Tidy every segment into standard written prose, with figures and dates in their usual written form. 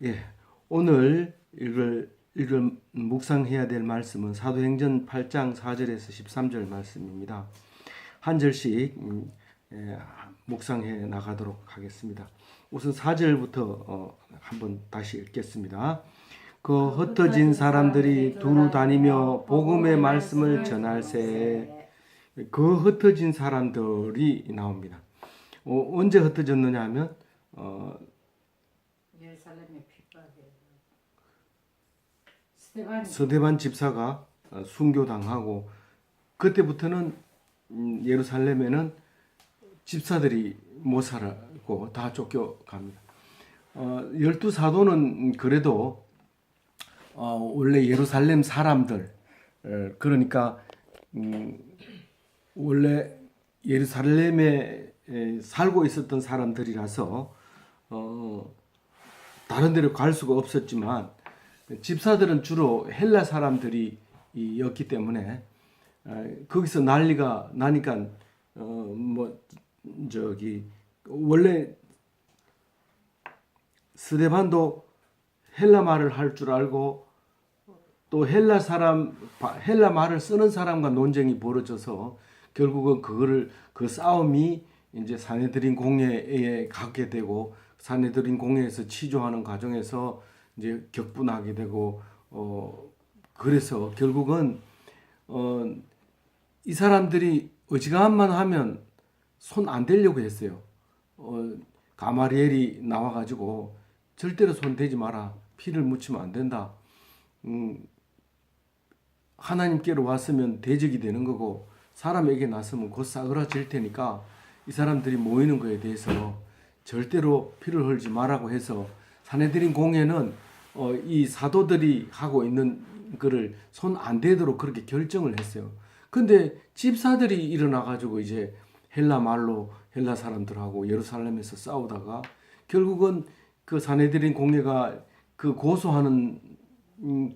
예, 오늘 묵상해야 될 말씀은 사도행전 8장 4절에서 13절 말씀입니다. 한 절씩 묵상해 나가도록 하겠습니다. 우선 4절부터 한번 다시 읽겠습니다. 그 흩어진 사람들이 두루 다니며 복음의 말씀을 전할세. 그 흩어진 사람들이 나옵니다. 언제 흩어졌느냐 하면 예루살렘에 핍박해 스데반 집사가 순교당하고 그때부터는 예루살렘에는 집사들이 못 살고 다 쫓겨갑니다. 12사도는 그래도 원래 예루살렘 사람들, 그러니까 원래 예루살렘에 살고 있었던 사람들이라서 다른 데로 갈 수가 없었지만 집사들은 주로 헬라 사람들이었기 때문에 거기서 난리가 나니까 원래 스데반도 헬라 말을 할 줄 알고 또 헬라 말을 쓰는 사람과 논쟁이 벌어져서 결국은 그 싸움이 이제 사내들인 공회에 가게 되고 사내들인 공회에서 치조하는 과정에서 이제 격분하게 되고 그래서 결국은 이 사람들이 어지간하면 하면 손 안 대려고 했어요. 가마리엘이 나와가지고 절대로 손 대지 마라. 피를 묻히면 안 된다. 하나님께로 왔으면 대적이 되는 거고 사람에게 났으면 곧 싸그라질 테니까 이 사람들이 모이는 거에 대해서 절대로 피를 흘리지 말라고 해서 사내들인 공회는 이 사도들이 하고 있는 거를 손 안 대도록 그렇게 결정을 했어요. 근데 집사들이 일어나 가지고 이제 헬라 말로 헬라 사람들하고 예루살렘에서 싸우다가 결국은 그 사내들인 공회가 그 고소하는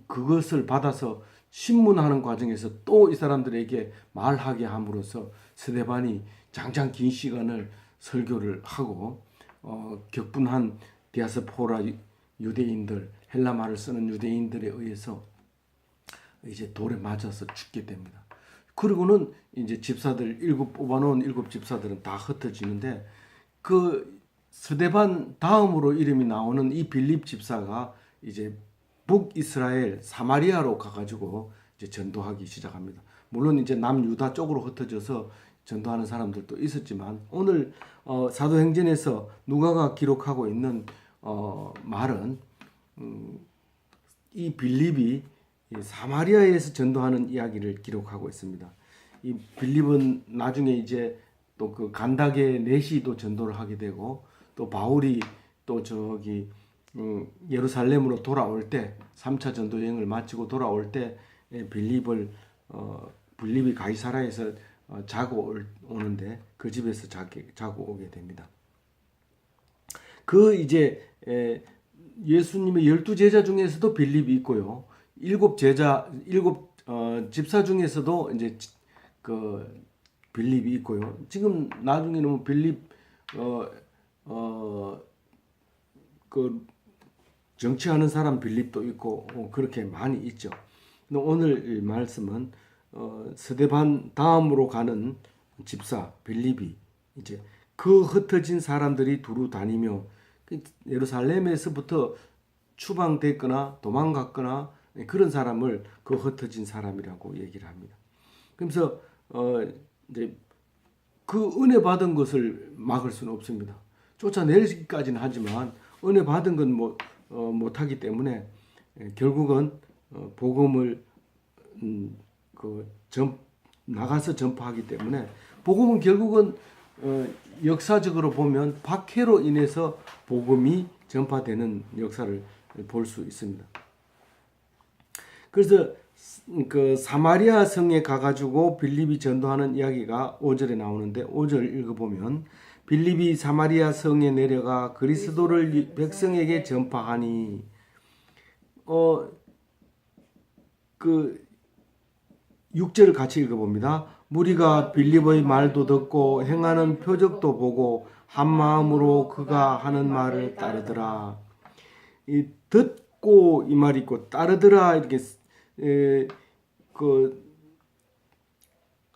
그것을 받아서 신문하는 과정에서 또 이 사람들에게 말하게 함으로써 스데반이 장장 긴 시간을 설교를 하고 격분한 디아스포라 유대인들, 헬라 말을 쓰는 유대인들에 의해서 이제 돌에 맞아서 죽게 됩니다. 그리고는 이제 집사들 뽑아놓은 일곱 집사들은 다 흩어지는데 그 스데반 다음으로 이름이 나오는 이 빌립 집사가 이제 북이스라엘 사마리아로 가가지고 이제 전도하기 시작합니다. 물론 이제 남유다 쪽으로 흩어져서 전도하는 사람들도 있었지만 오늘 사도행전에서 누가가 기록하고 있는 말은 이 빌립이 사마리아에서 전도하는 이야기를 기록하고 있습니다. 이 빌립은 나중에 이제 또 그 간다게 내시도 전도를 하게 되고 또 바울이 또 예루살렘으로 돌아올 때 3차 전도 여행을 마치고 돌아올 때 빌립이 가이사라에서 자고 오는데 그 집에서 자고 오게 됩니다. 그 이제 예수님의 12제자 중에서도 빌립이 있고요. 일곱 집사 중에서도 이제 그 빌립이 있고요. 지금 나중에는 빌립 그 정치하는 사람 빌립도 있고 그렇게 많이 있죠. 오늘 말씀은 스데반 다음으로 가는 집사 빌립이 이제 그 흩어진 사람들이 두루 다니며 예루살렘에서부터 추방됐거나 도망갔거나 그런 사람을 그 흩어진 사람이라고 얘기를 합니다. 그래서 이제 그 은혜 받은 것을 막을 수는 없습니다. 쫓아내기까지는 하지만 은혜 받은 건 못하기 때문에 결국은 복음을 나가서 전파하기 때문에 복음은 결국은 역사적으로 보면 박해로 인해서 복음이 전파되는 역사를 볼 수 있습니다. 그래서 그 사마리아 성에 가가지고 빌립이 전도하는 이야기가 5절에 나오는데 5절 읽어보면 빌립이 사마리아 성에 내려가 그리스도를 백성에게 전파하니 그 6절을 같이 읽어봅니다. 무리가 빌립의 말도 듣고 행하는 표적도 보고 한 마음으로 그가 하는 말을 따르더라. 이 듣고 이 말이 있고 따르더라 이렇게 그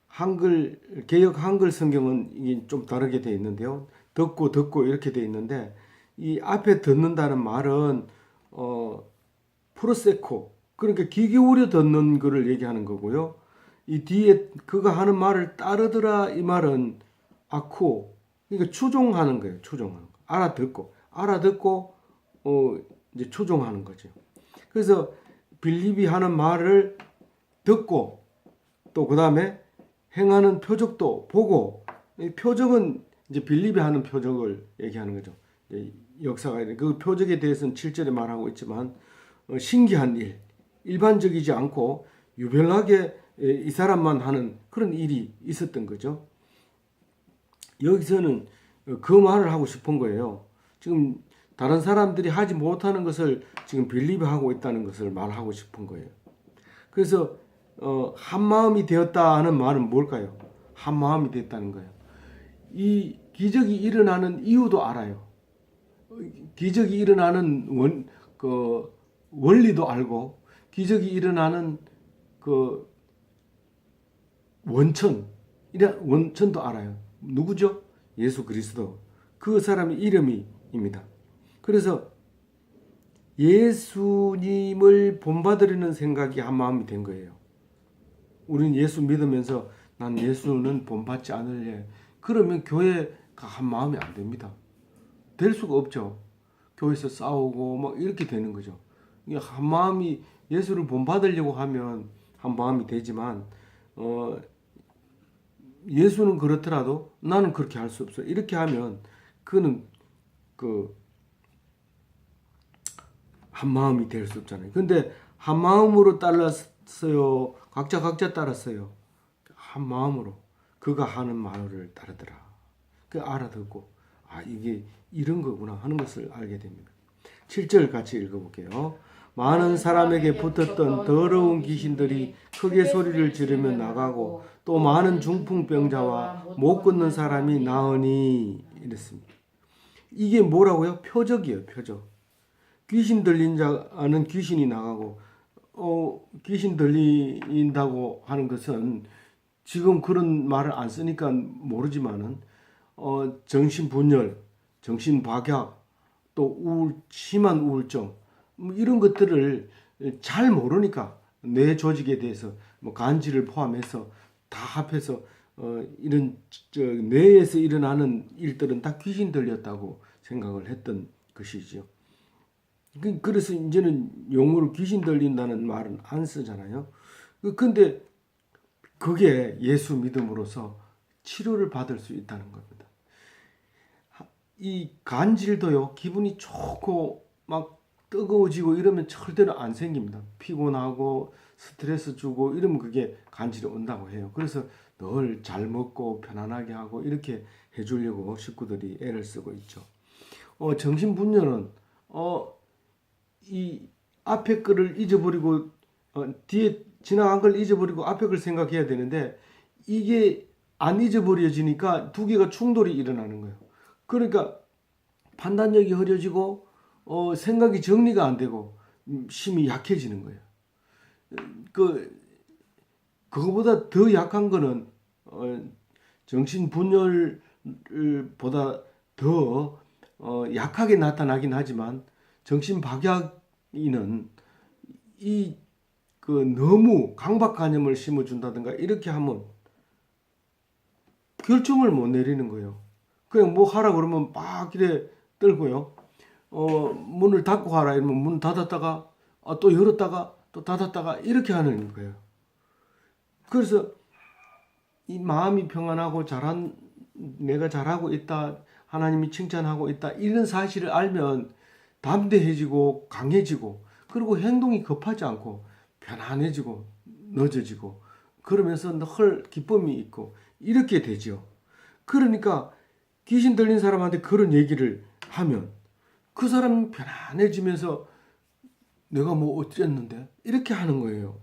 한글 개역 한글 성경은 이게 좀 다르게 되어 있는데요. 듣고 이렇게 되어 있는데 이 앞에 듣는다는 말은 프로세코 그러니까 귀 기울여 듣는 거를 얘기하는 거고요. 이 뒤에 그가 하는 말을 따르더라 이 말은 아쿠 그러니까 추종하는 거예요. 추종하는 거. 알아듣고 이제 추종하는 거죠. 그래서 빌립이 하는 말을 듣고 또 그다음에 행하는 표적도 보고 이 표적은 이제 빌립이 하는 표적을 얘기하는 거죠. 역사가 그 표적에 대해서는 7절에 말하고 있지만 신기한 일, 일반적이지 않고 유별나게 이 사람만 하는 그런 일이 있었던 거죠. 여기서는 그 말을 하고 싶은 거예요. 지금 다른 사람들이 하지 못하는 것을 지금 빌립이 하고 있다는 것을 말하고 싶은 거예요. 그래서 한 마음이 되었다 하는 말은 뭘까요? 한 마음이 됐다는 거예요. 이 기적이 일어나는 이유도 알아요. 기적이 일어나는 원리도 알고 기적이 일어나는 그 원천도 알아요. 누구죠? 예수 그리스도. 그 사람의 이름입니다. 그래서 예수님을 본받으려는 생각이 한 마음이 된 거예요. 우리는 예수 믿으면서 난 예수는 본받지 않을래. 그러면 교회가 한 마음이 안 됩니다. 될 수가 없죠. 교회에서 싸우고 막 이렇게 되는 거죠. 한 마음이 예수를 본받으려고 하면 한 마음이 되지만 예수는 그렇더라도 나는 그렇게 할 수 없어. 이렇게 하면 그는 한 마음이 될 수 없잖아요. 근데 한 마음으로 따랐어요. 각자 따랐어요. 한 마음으로 그가 하는 말을 따르더라. 그 알아듣고 이게 이런 거구나 하는 것을 알게 됩니다. 7절 같이 읽어볼게요. 많은 사람에게 붙었던 더러운 귀신들이 크게 소리를 지르며 나가고 또 많은 중풍병자와 못 걷는 사람이 나으니 이랬습니다. 이게 뭐라고요? 표적이에요. 표적. 귀신 들린 자는 귀신이 나가고 귀신 들린다고 하는 것은 지금 그런 말을 안 쓰니까 모르지만은 정신분열, 정신박약, 또 심한 우울증 이런 것들을 잘 모르니까 뇌 조직에 대해서 간질을 포함해서 다 합해서 이런 뇌에서 일어나는 일들은 다 귀신 들렸다고 생각을 했던 것이죠. 그래서 이제는 용어로 귀신 들린다는 말은 안 쓰잖아요. 근데 그게 예수 믿음으로써 치료를 받을 수 있다는 겁니다. 이 간질도요, 기분이 좋고 막 뜨거워지고 이러면 절대로 안 생깁니다. 피곤하고 스트레스 주고 이러면 그게 간질이 온다고 해요. 그래서 늘 잘 먹고 편안하게 하고 이렇게 해주려고 식구들이 애를 쓰고 있죠. 정신분열은 이 앞에 거를 잊어버리고 뒤에 지나간 걸 잊어버리고 앞에 걸 생각해야 되는데 이게 안 잊어버려지니까 두 개가 충돌이 일어나는 거예요. 그러니까 판단력이 흐려지고 생각이 정리가 안 되고 심이 약해지는 거예요. 그거보다 더 약한 거는 정신분열보다 더 약하게 나타나긴 하지만 정신박약인은 너무 강박관념을 심어준다든가 이렇게 하면 결정을 못 내리는 거예요. 그냥 뭐 하라 그러면 막 이래 떨고요. 문을 닫고 하라 이러면 문 닫았다가 또 열었다가 또 닫았다가 이렇게 하는 거예요. 그래서 이 마음이 평안하고 내가 잘하고 있다, 하나님이 칭찬하고 있다 이런 사실을 알면 담대해지고 강해지고 그리고 행동이 급하지 않고 편안해지고 늦어지고 그러면서 늘 기쁨이 있고 이렇게 되죠. 그러니까 귀신 들린 사람한테 그런 얘기를 하면 그 사람은 편안해지면서 내가 뭐 어쨌는데 이렇게 하는 거예요.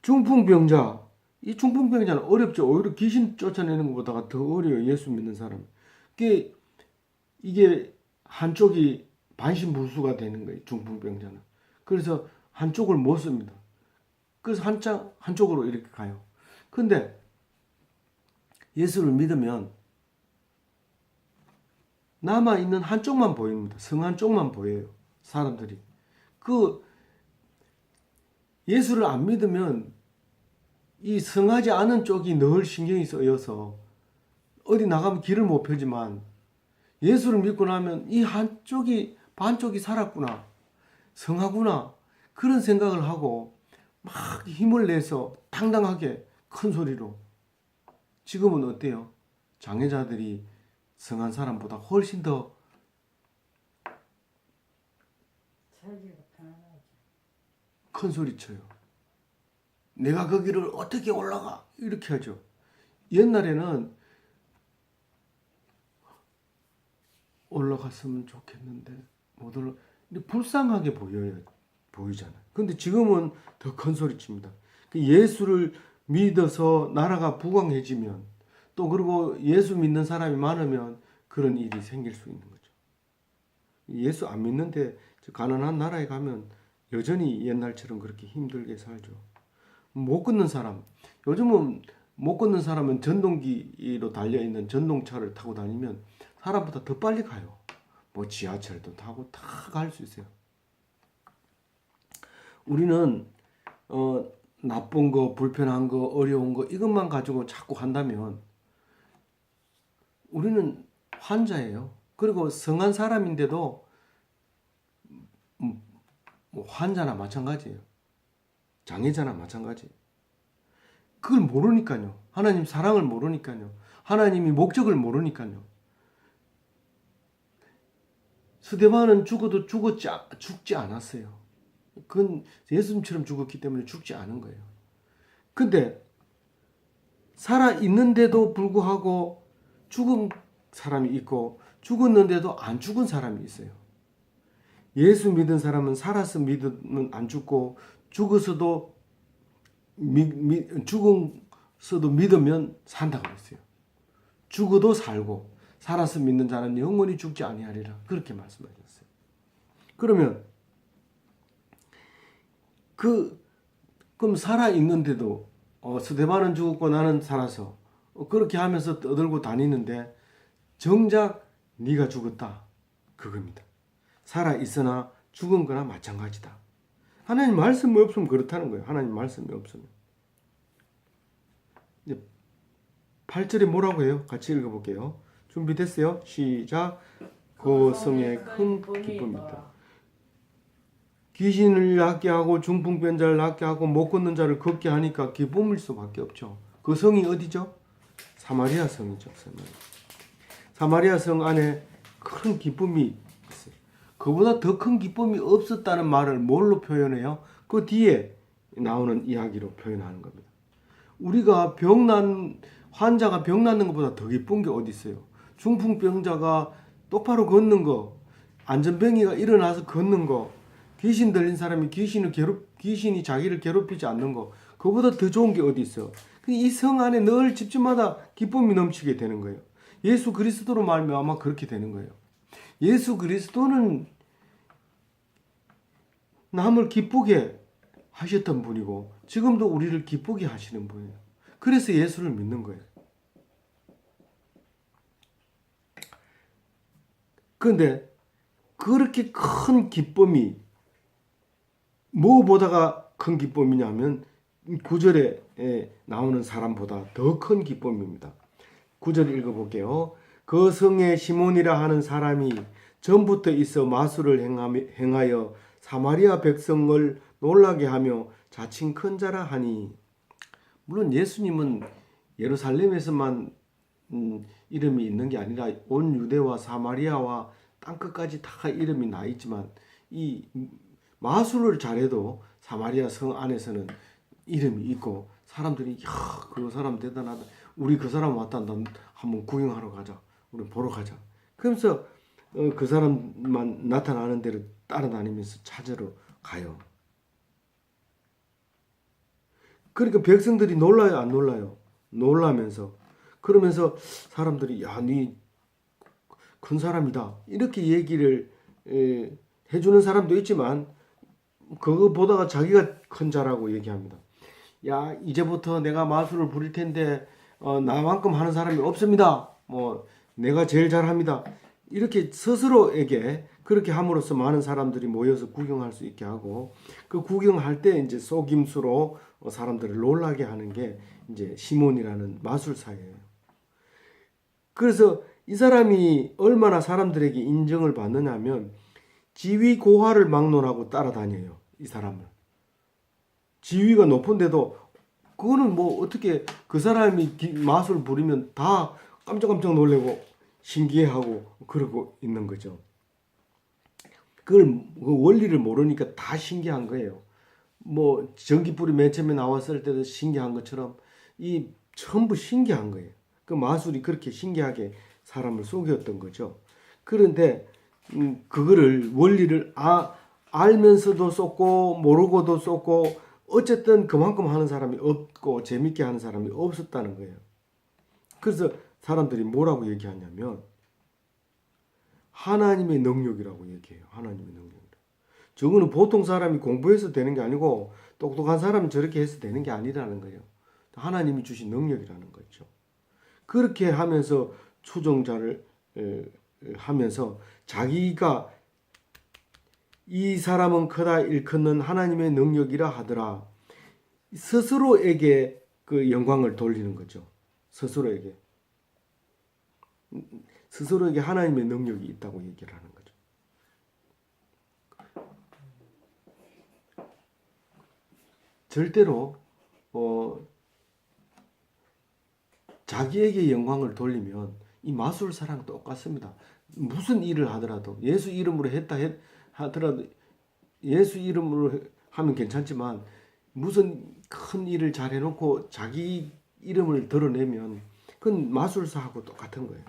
중풍병자, 이 중풍병자는 어렵죠. 오히려 귀신 쫓아내는 것보다 더 어려워요. 예수 믿는 사람. 이게 한쪽이 반신불수가 되는 거예요. 중풍병자는. 그래서 한쪽을 못 씁니다. 그래서 한쪽으로 이렇게 가요. 근데 예수를 믿으면 남아있는 한쪽만 보입니다. 성 한쪽만 보여요. 사람들이. 그 예수를 안 믿으면 이 성하지 않은 쪽이 늘 신경이 쓰여서 어디 나가면 길을 못 펴지만 예수를 믿고 나면 이 한쪽이 반쪽이 살았구나. 성하구나. 그런 생각을 하고 막 힘을 내서 당당하게 큰 소리로. 지금은 어때요? 장애자들이 성한 사람보다 훨씬 더 큰 소리 쳐요. 내가 거기를 어떻게 올라가? 이렇게 하죠. 옛날에는 올라갔으면 좋겠는데 못 올라. 불쌍하게 보이잖아요. 근데 지금은 더 큰 소리 칩니다. 예수를 믿어서 나라가 부강해지면 또 그리고 예수 믿는 사람이 많으면 그런 일이 생길 수 있는 거죠. 예수 안 믿는데 가난한 나라에 가면 여전히 옛날처럼 그렇게 힘들게 살죠. 못 걷는 사람, 요즘은 못 걷는 사람은 전동기로 달려있는 전동차를 타고 다니면 사람보다 더 빨리 가요. 뭐 지하철도 타고 다 갈 수 있어요. 우리는 나쁜 거, 불편한 거, 어려운 거 이것만 가지고 자꾸 한다면 우리는 환자예요. 그리고 성한 사람인데도 뭐 환자나 마찬가지예요. 장애자나 마찬가지예요. 그걸 모르니까요. 하나님 사랑을 모르니까요. 하나님이 목적을 모르니까요. 스데반은 죽어도 죽지 않았어요. 그건 예수님처럼 죽었기 때문에 죽지 않은 거예요. 근데 살아있는데도 불구하고 죽은 사람이 있고 죽었는데도 안 죽은 사람이 있어요. 예수 믿은 사람은 살아서 믿으면 안 죽고 죽어서도 죽어서도 믿으면 산다고 했어요. 죽어도 살고 살아서 믿는 자는 영원히 죽지 아니하리라 그렇게 말씀하셨어요. 그러면 그럼 살아 있는데도 스데반은 죽었고 나는 살아서 그렇게 하면서 떠들고 다니는데 정작 네가 죽었다 그겁니다. 살아 있으나 죽은 거나 마찬가지다. 하나님 말씀이 없으면 그렇다는 거예요. 하나님 말씀이 없으면. 8절에 뭐라고 해요? 같이 읽어볼게요. 준비됐어요? 시작. 그 성의 큰 기쁨이다. 귀신을 낫게 하고 중풍병자를 낫게 하고 못 걷는 자를 걷게 하니까 기쁨일 수밖에 없죠. 그 성이 어디죠? 사마리아 성이죠. 사마리아 성 안에 큰 기쁨이 있어요. 그보다 더 큰 기쁨이 없었다는 말을 뭘로 표현해요? 그 뒤에 나오는 이야기로 표현하는 겁니다. 우리가 환자가 병 낫는 것보다 더 기쁜 게 어디 있어요? 중풍병자가 똑바로 걷는 거, 안전병이가 일어나서 걷는 거, 귀신 들린 사람이 귀신이 자기를 괴롭히지 않는 거, 그보다 더 좋은 게 어디 있어? 이 성 안에 늘 집집마다 기쁨이 넘치게 되는 거예요. 예수 그리스도로 말미암아 그렇게 되는 거예요. 예수 그리스도는 남을 기쁘게 하셨던 분이고 지금도 우리를 기쁘게 하시는 분이에요. 그래서 예수를 믿는 거예요. 그런데 그렇게 큰 기쁨이 무엇보다가 큰 기쁨이냐면 9절에 나오는 사람보다 더 큰 기쁨입니다. 9절 읽어볼게요. 그 성에 시몬이라 하는 사람이 전부터 있어 마술을 행하여 사마리아 백성을 놀라게 하며 자칭 큰 자라 하니. 물론 예수님은 예루살렘에서만 이름이 있는 게 아니라 온 유대와 사마리아와 땅끝까지 다 이름이 나 있지만 이 마술을 잘해도 사마리아 성 안에서는 이름이 있고 사람들이 그 사람 대단하다. 우리 그 사람 왔단다. 한번 구경하러 가자. 우리 보러 가자. 그러면서 그 사람만 나타나는 데를 따라다니면서 찾으러 가요. 그러니까 백성들이 놀라요, 안 놀라요? 놀라면서 그러면서 사람들이 야, 네 큰 사람이다. 이렇게 얘기를 해주는 사람도 있지만 그거 보다가 자기가 큰 자라고 얘기합니다. 야, 이제부터 내가 마술을 부릴 텐데 나만큼 하는 사람이 없습니다. 뭐 내가 제일 잘합니다. 이렇게 스스로에게 그렇게 함으로써 많은 사람들이 모여서 구경할 수 있게 하고, 그 구경할 때 이제 속임수로 사람들을 놀라게 하는 게 이제 시몬이라는 마술사예요. 그래서 이 사람이 얼마나 사람들에게 인정을 받느냐면 지위 고하를 막론하고 따라다녀요. 이 사람을. 지위가 높은데도 그거는 뭐 어떻게 그 사람이 마술 부리면 다 깜짝깜짝 놀래고 신기해하고 그러고 있는 거죠. 그걸 그 원리를 모르니까 다 신기한 거예요. 뭐 전기불이 맨 처음에 나왔을 때도 신기한 것처럼 이 전부 신기한 거예요. 그 마술이 그렇게 신기하게 사람을 속였던 거죠. 그런데 그거를 원리를 알면서도 속고 모르고도 속고 어쨌든 그만큼 하는 사람이 없고 재밌게 하는 사람이 없었다는 거예요. 그래서 사람들이 뭐라고 얘기하냐면 하나님의 능력이라고 얘기해요. 하나님의 능력. 저거는 보통 사람이 공부해서 되는 게 아니고 똑똑한 사람이 저렇게 해서 되는 게 아니라는 거예요. 하나님이 주신 능력이라는 거죠. 그렇게 하면서 추종자를 하면서 자기가 이 사람은 크다 일컫는 하나님의 능력이라 하더라. 스스로에게 그 영광을 돌리는 거죠. 스스로에게 하나님의 능력이 있다고 얘기를 하는 거죠. 절대로 자기에게 영광을 돌리면 이 마술사랑 똑같습니다. 무슨 일을 하더라도 예수 이름으로 했다 하더라도 예수 이름으로 하면 괜찮지만 무슨 큰 일을 잘 해놓고 자기 이름을 드러내면 그건 마술사하고 똑같은 거예요.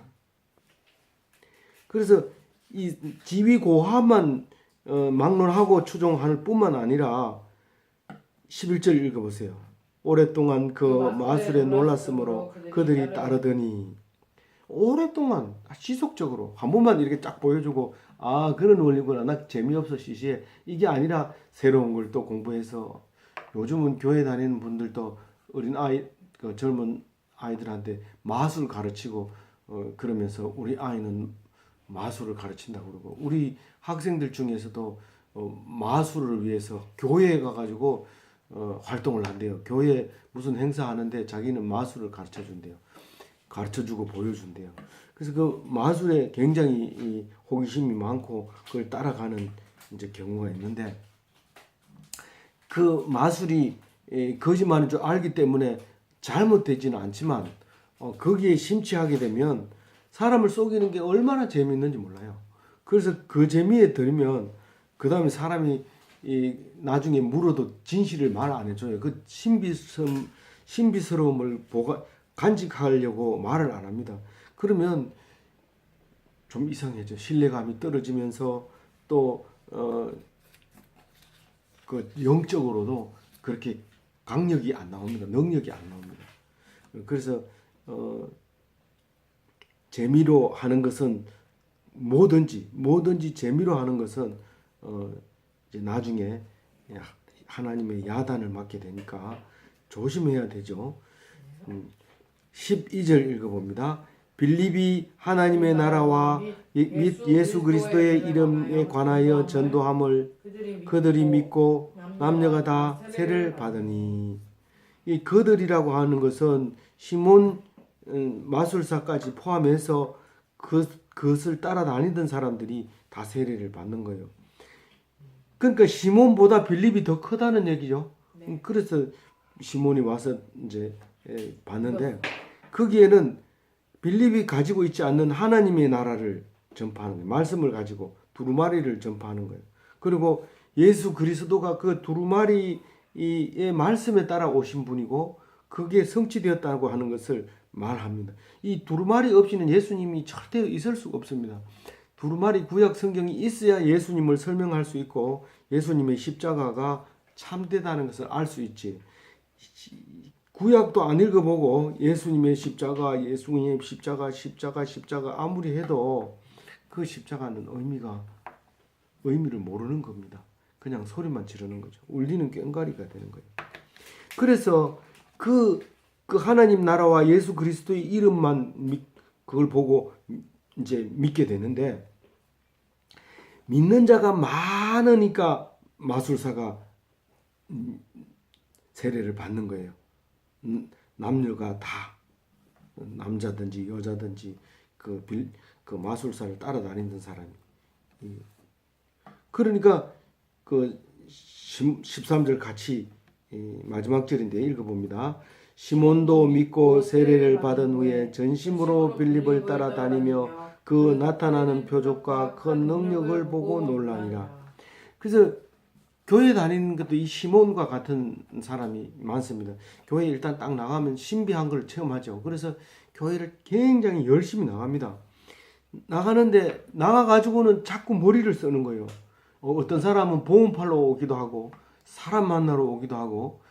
그래서 이 지위 고하만 막론하고 추종할 뿐만 아니라 11절 읽어보세요. 오랫동안 그 마술에 놀랐으므로 그들이 따르더니, 오랫동안 지속적으로 한 번만 이렇게 딱 보여주고 그런 원리구나, 나 재미없어 시시해, 이게 아니라 새로운 걸 또 공부해서, 요즘은 교회 다니는 분들도 어린 아이, 그 젊은 아이들한테 마술 가르치고 그러면서 우리 아이는 마술을 가르친다고 그러고, 우리 학생들 중에서도 마술을 위해서 교회에 가가지고 활동을 한대요. 교회 무슨 행사 하는데 자기는 마술을 가르쳐 준대요. 가르쳐 주고 보여준대요. 그래서 그 마술에 굉장히 호기심이 많고 그걸 따라가는 이제 경우가 있는데, 그 마술이 거짓말인 줄 알기 때문에 잘못되지는 않지만 거기에 심취하게 되면 사람을 속이는 게 얼마나 재미있는지 몰라요. 그래서 그 재미에 들면 그 다음에 사람이 나중에 물어도 진실을 말 안 해줘요. 그 신비스러움을 간직하려고 말을 안 합니다. 그러면 좀 이상해져. 신뢰감이 떨어지면서 또 그 영적으로도 그렇게 강력이 안 나옵니다. 능력이 안 나옵니다. 그래서 재미로 하는 것은 뭐든지 재미로 하는 것은 이제 나중에 하나님의 야단을 맞게 되니까 조심해야 되죠. 12절 읽어봅니다. 빌립이 하나님의 나라와 및 예수 그리스도의 이름에 관하여 전도함을 그들이 믿고 남녀가 다 세를 받으니, 이 그들이라고 하는 것은 시몬 마술사까지 포함해서 그것을 따라다니던 사람들이 다 세례를 받는 거예요. 그러니까 시몬보다 빌립이 더 크다는 얘기죠. 네. 그래서 시몬이 와서 이제 봤는데, 거기에는 빌립이 가지고 있지 않는 하나님의 나라를 전파하는 거예요. 말씀을 가지고 두루마리를 전파하는 거예요. 그리고 예수 그리스도가 그 두루마리의 말씀에 따라 오신 분이고 그게 성취되었다고 하는 것을 말합니다. 이 두루마리 없이는 예수님이 절대 있을 수가 없습니다. 두루마리 구약 성경이 있어야 예수님을 설명할 수 있고 예수님의 십자가가 참되다는 것을 알 수 있지. 구약도 안 읽어보고 예수님의 십자가 아무리 해도 그 십자가는 의미를 모르는 겁니다. 그냥 소리만 지르는 거죠. 울리는 꽹과리가 되는 거예요. 그래서 그 하나님 나라와 예수 그리스도의 이름만 그걸 보고 이제 믿게 되는데, 믿는 자가 많으니까 마술사가 세례를 받는 거예요. 남녀가 다, 남자든지 여자든지 그 마술사를 따라다니던 사람이. 그러니까 그 13절 같이 마지막 절인데 읽어봅니다. 시몬도 믿고 세례를 받은 후에 전심으로 빌립을 따라다니며 그 나타나는 표적과 큰 능력을 보고 놀라니라. 그래서 교회 다니는 것도 이 시몬과 같은 사람이 많습니다. 교회 일단 딱 나가면 신비한 걸 체험하죠. 그래서 교회를 굉장히 열심히 나갑니다. 나가는데 나가가지고는 자꾸 머리를 쓰는 거예요. 어떤 사람은 보험팔러 오기도 하고 사람 만나러 오기도 하고,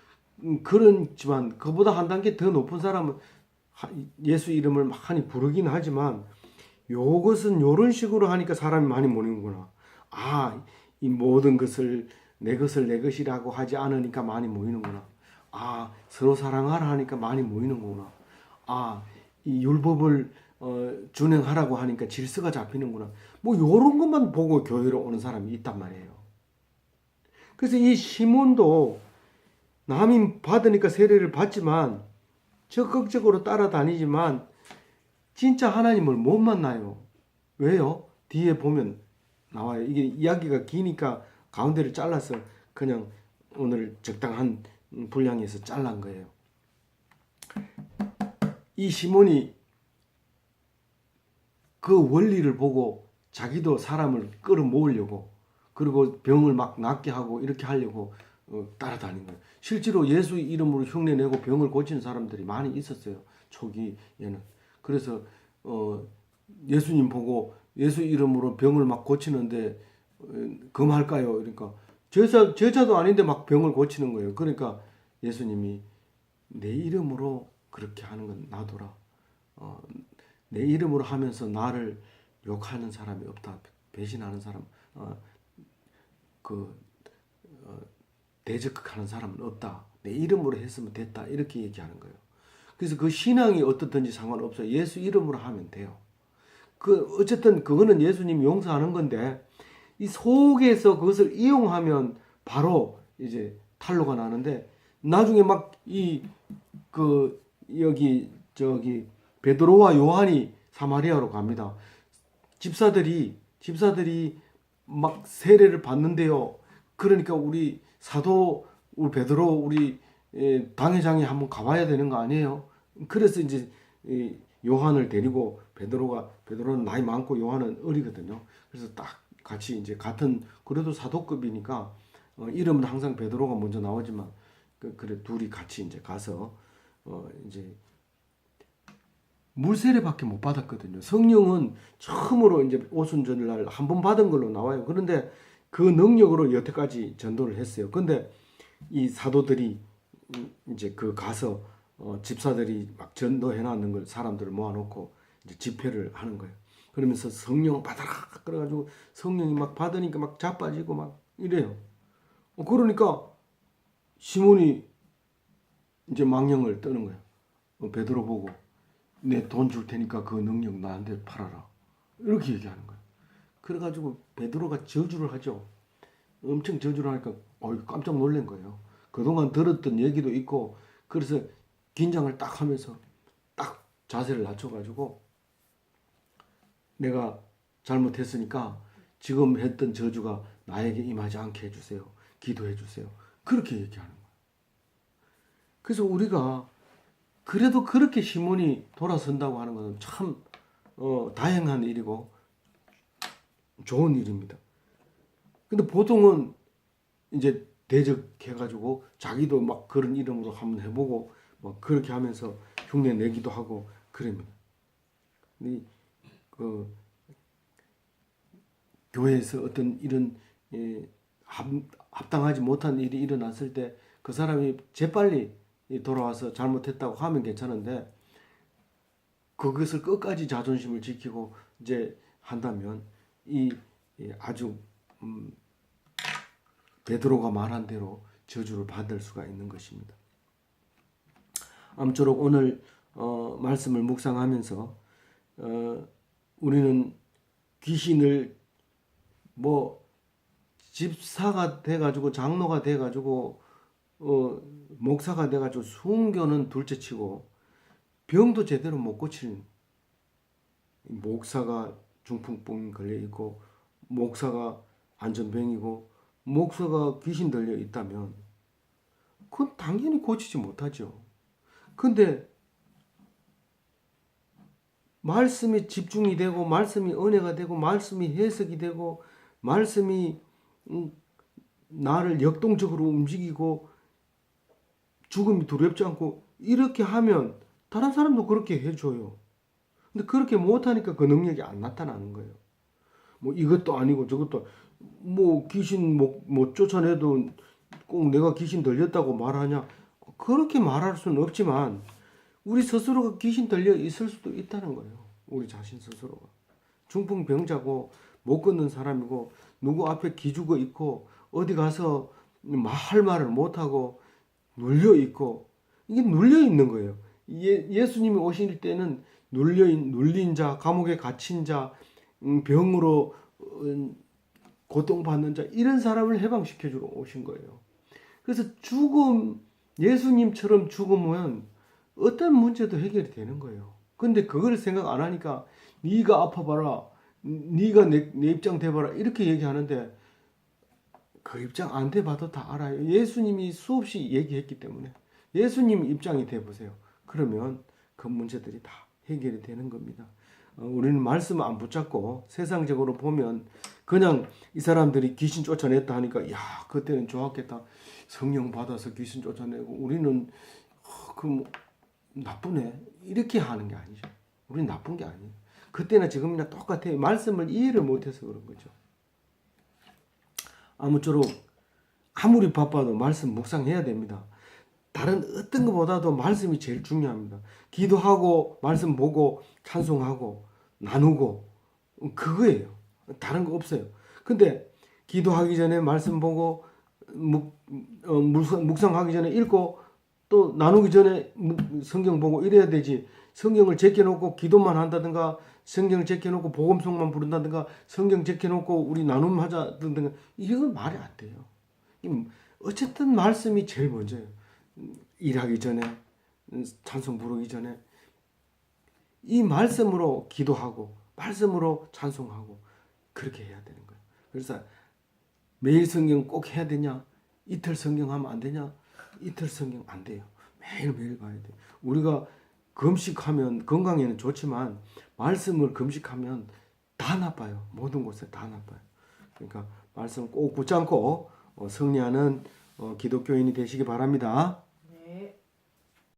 그렇지만 그보다 한 단계 더 높은 사람은 예수 이름을 많이 부르긴 하지만, 요것은 요런 식으로 하니까 사람이 많이 모이는구나. 이 모든 것을 내 것이라고 하지 않으니까 많이 모이는구나. 서로 사랑하라 하니까 많이 모이는구나. 이 율법을 준행하라고 하니까 질서가 잡히는구나. 뭐 요런 것만 보고 교회로 오는 사람이 있단 말이에요. 그래서 이 시몬도 남이 받으니까 세례를 받지만 적극적으로 따라다니지만 진짜 하나님을 못 만나요. 왜요? 뒤에 보면 나와요. 이게 이야기가 기니까 가운데를 잘라서 그냥 오늘 적당한 분량에서 잘란 거예요. 이 시몬이 그 원리를 보고 자기도 사람을 끌어모으려고, 그리고 병을 막 낫게 하고 이렇게 하려고 따라다닌 거예요. 실제로 예수 이름으로 흉내내고 병을 고치는 사람들이 많이 있었어요. 초기에는. 그래서 예수님 보고 예수 이름으로 병을 막 고치는데 금할까요? 그러니까 제자도 아닌데 막 병을 고치는 거예요. 그러니까 예수님이 내 이름으로 그렇게 하는 건 놔둬라. 내 이름으로 하면서 나를 욕하는 사람이 없다. 배신하는 사람, 대적하는 사람은 없다. 내 이름으로 했으면 됐다. 이렇게 얘기하는 거예요. 그래서 그 신앙이 어떻든지 상관없어요. 예수 이름으로 하면 돼요. 어쨌든 그거는 예수님 용서하는 건데, 이 속에서 그것을 이용하면 바로 이제 탄로가 나는데, 나중에 막 여기 베드로와 요한이 사마리아로 갑니다. 집사들이 막 세례를 받는데요. 그러니까 우리 베드로 우리 당회장이 한번 가봐야 되는 거 아니에요? 그래서 이제 요한을 데리고, 베드로는 나이 많고 요한은 어리거든요. 그래서 딱 같이 이제 그래도 사도급이니까 이름은 항상 베드로가 먼저 나오지만 그래 둘이 같이 이제 가서 이제 물세례밖에 못 받았거든요. 성령은 처음으로 이제 오순절날 한 번 받은 걸로 나와요. 그런데 그 능력으로 여태까지 전도를 했어요. 근데 이 사도들이 이제 가서 집사들이 막 전도해 놨는 걸 사람들을 모아놓고 이제 집회를 하는 거예요. 그러면서 성령 받아라 그래가지고 성령이 막 받으니까 막 자빠지고 막 이래요. 그러니까 시몬이 이제 망령을 떠는 거예요. 베드로 보고 내 돈 줄 테니까 그 능력 나한테 팔아라. 이렇게 얘기하는 거예요. 그래가지고 베드로가 저주를 하죠. 엄청 저주를 하니까 깜짝 놀란 거예요. 그동안 들었던 얘기도 있고, 그래서 긴장을 딱 하면서 딱 자세를 낮춰가지고 내가 잘못했으니까 지금 했던 저주가 나에게 임하지 않게 해주세요. 기도해 주세요. 그렇게 얘기하는 거예요. 그래서 우리가 그래도 그렇게 시몬이 돌아선다고 하는 것은 참 다행한 일이고 좋은 일입니다. 근데 보통은 이제 대적해가지고 자기도 막 그런 이름으로 한번 해보고 막 그렇게 하면서 흉내 내기도 하고 그럽니다. 교회에서 어떤 이런 합당하지 못한 일이 일어났을 때 그 사람이 재빨리 돌아와서 잘못했다고 하면 괜찮은데, 그것을 끝까지 자존심을 지키고 이제 한다면 아주 베드로가 말한 대로 저주를 받을 수가 있는 것입니다. 아무쪼록 오늘 말씀을 묵상하면서 우리는 귀신을 집사가 돼가지고 장로가 돼가지고 목사가 돼가지고 순교는 둘째치고 병도 제대로 못 고치는 목사가 중풍병 걸려 있고 목사가 안전병이고 목사가 귀신 들려 있다면 그건 당연히 고치지 못하죠. 근데 말씀이 집중이 되고 말씀이 은혜가 되고 말씀이 해석이 되고 말씀이 나를 역동적으로 움직이고 죽음이 두렵지 않고 이렇게 하면 다른 사람도 그렇게 해줘요. 근데 그렇게 못하니까 그 능력이 안 나타나는 거예요. 이것도 아니고 저것도 귀신 못 쫓아내도 꼭 내가 귀신 들렸다고 말하냐, 그렇게 말할 수는 없지만 우리 스스로가 귀신 들려 있을 수도 있다는 거예요. 우리 자신 스스로가 중풍병자고 못 걷는 사람이고 누구 앞에 기죽어 있고 어디 가서 할 말을 못하고 눌려 있고, 이게 눌려 있는 거예요. 예수님이 오실 때는 눌린 자, 감옥에 갇힌 자, 병으로 고통받는 자, 이런 사람을 해방시켜 주러 오신 거예요. 그래서 예수님처럼 죽으면 어떤 문제도 해결이 되는 거예요. 근데 그걸 생각 안 하니까 네가 아파봐라, 네가 내 입장 돼봐라 이렇게 얘기하는데 그 입장 안 돼봐도 다 알아요. 예수님이 수없이 얘기했기 때문에 예수님 입장이 돼보세요. 그러면 그 문제들이 다 해결이 되는 겁니다. 우리는 말씀을 안 붙잡고 세상적으로 보면 그냥 이 사람들이 귀신 쫓아냈다 하니까 야 그때는 좋았겠다, 성령 받아서 귀신 쫓아내고 우리는 나쁘네 이렇게 하는 게 아니죠. 우리는 나쁜 게 아니에요. 그때나 지금이나 똑같아요. 말씀을 이해를 못해서 그런 거죠. 아무쪼록 아무리 바빠도 말씀 묵상해야 됩니다. 다른 어떤 것보다도 말씀이 제일 중요합니다. 기도하고 말씀 보고 찬송하고 나누고 그거예요. 다른 거 없어요. 근데 기도하기 전에 말씀 보고 묵상하기 전에 읽고 또 나누기 전에 성경 보고 이래야 되지. 성경을 제껴놓고 기도만 한다든가 성경을 제껴놓고 복음성만 부른다든가 성경 제껴놓고 우리 나눔 하자든가 이건 말이 안 돼요. 어쨌든 말씀이 제일 먼저예요. 일하기 전에 찬송 부르기 전에 이 말씀으로 기도하고 말씀으로 찬송하고 그렇게 해야 되는 거예요. 그래서 매일 성경 꼭 해야 되냐? 이틀 성경 하면 안 되냐? 이틀 성경 안 돼요. 매일매일 봐야 돼요. 우리가 금식하면 건강에는 좋지만 말씀을 금식하면 다 나빠요. 모든 곳에 다 나빠요. 그러니까 말씀 꼭 붙잡고 승리하는 기독교인이 되시기 바랍니다.